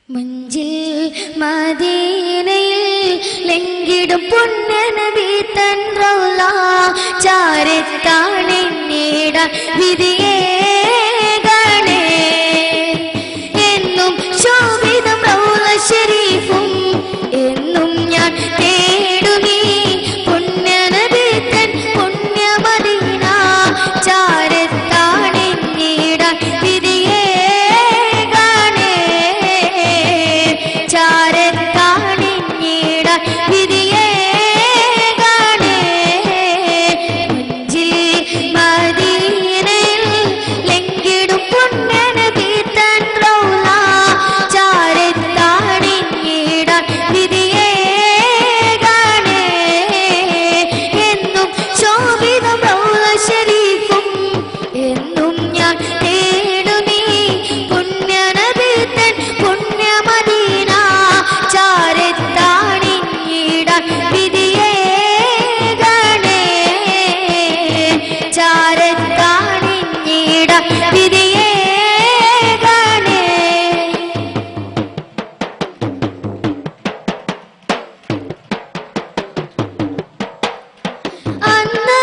മുഞ്ചിൽ മദീനയിൽ ലംഘിടും പുണ്യനബി തൻ റൗള ചാരത്താണെന്നിടാൻ വിധിയേകണേ. എന്നും ശോഭിതം റൗള ശരീഫും എന്നും ഞാൻ തേടുമീ പുണ്യനബി തൻ പുണ്യമദീന ചാരത്താണെന്നിടാൻ വിധിയേകണേ. ചാരത്താണെന്നിടാൻ വിധിയേകണേ. മുഞ്ചിൽ മദീനയിൽ ലംഘിടും പുണ്യനബി തൻ റൗള ചാരത്താണെന്നിടാൻ വിധിയേകണേ. എന്നും ശോഭിതം റൗള ശരീഫും എന്നും ഞാൻ തേടുമീ പുണ്യനബി തൻ പുണ്യമദീന ചാരത്താണെന്നിടാൻ വിധിയേകണേ. ചാരത്താണെന്നിടാൻ വിധിയേകണേ. അന്ന്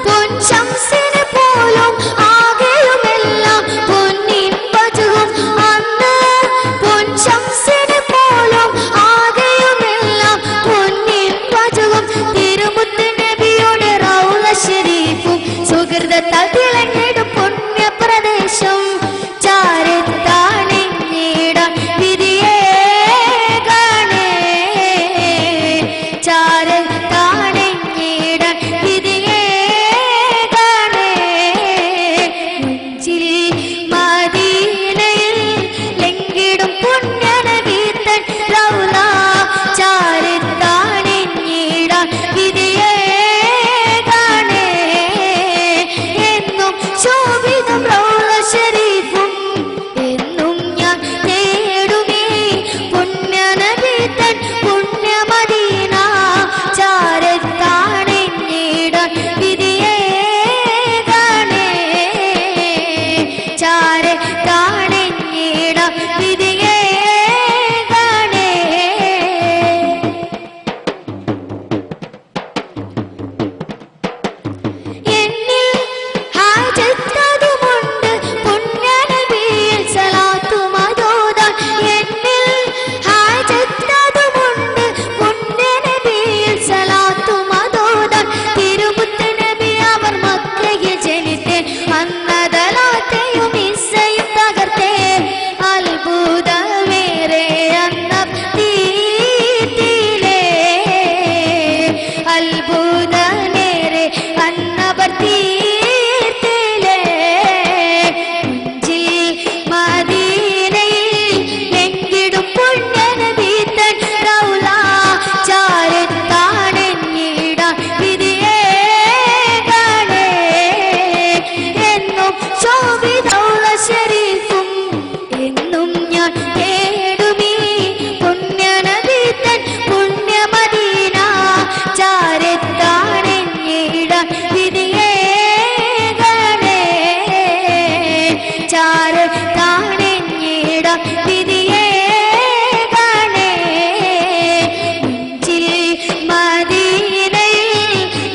പൊൻശംസിനെ പോലും ആകെയുമെല്ലാം പൊന്നിൻ വജുഹും. അന്ന് പൊൻശംസിനെ പോലും ആകെയുമെല്ലാം പൊന്നിൻ വജുഹും. തിരുമുത്ത് നബിയുടെ റൗള ശരീഫും സുഹൃതത്താൽ തിളങ്ങിടും പുണ്യപ്രദേശം ചാരത്താണെന്നിടാൻ വിധിയേകണേ. ചാരത്താണെന്നിടാൻ വിധിയേകണേ. മുഞ്ചിൽ മദീനയിൽ ലംഘിടും പുണ്യനബി തൻ റൗള ചാരത്താണെന്നിടാൻ വിധിയേകണേ. എന്നും ശോഭിതം റൗള ശരീഫും എന്നും ഞാൻ തേടുമീ പുണ്യനബി തൻ പുണ്യമദീന ചാരത്താണെന്നിടാൻ വിധിയേകണേ. ചാരത്താണെന്നിടാൻ വിധിയേകണേ. എന്നിൽ ഹാജത്തതുമുണ്ട് പുണ്യനബിയിൽ സലാത്തുമതോതാൻ. എന്നിൽ ഹാജത്തതുമുണ്ട് പുണ്യനബിയിൽ സലാത്തുമതോതാൻ. തിരുമുത്ത് നബി അവർ മക്കയിൽ ജനിത്തേ അന്നതലാത്തെയും ഇസ്സയും തകർത്തേ. അത്ഭുതമേറെ അന്നീത്തിലേ. അത്ഭുതമേറെ അന്നവർ തീർത്തിലേ. മുഞ്ചിൽ മദീനയിൽ ലംഘിടും പുണ്യനബി തൻ റൗള ചാരത്താണെന്നിടാൻ വിധിയേകണേ. എന്നും ശോഭിതം റൗള ശരീഫും എന്നും ഞാൻ തേടുമീ പുണ്യനബി തൻ പുണ്യമദീന ചാരത്താണെന്നിടാൻ വിധിയേകണേ. ചാരത്താണെന്നിടാൻ വിധിയേകണേ. മുഞ്ചിൽ മദീനയിൽ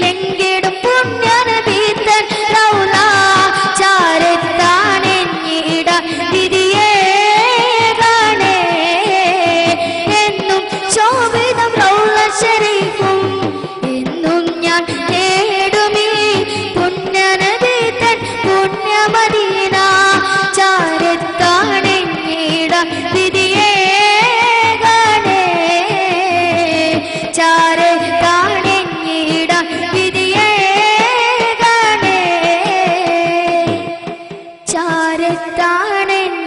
ലംഘിടും പുണ്യനബി തൻ റൗള ചാരത്താണെന്നിടാൻ വിധിയേകണേ. എന്നും ശോഭിതം റൗള ശരീഫും എന്നും ഞാൻ തേടുമീ പുണ്യനബി തൻ പുണ്യമദീന ചാരത്താണെന്നിടാൻ വിധിയേകണേ. ചാരത്താണെന്നിടാൻ വിധിയേകണേ. ചാരത്താണെന്നിടാൻ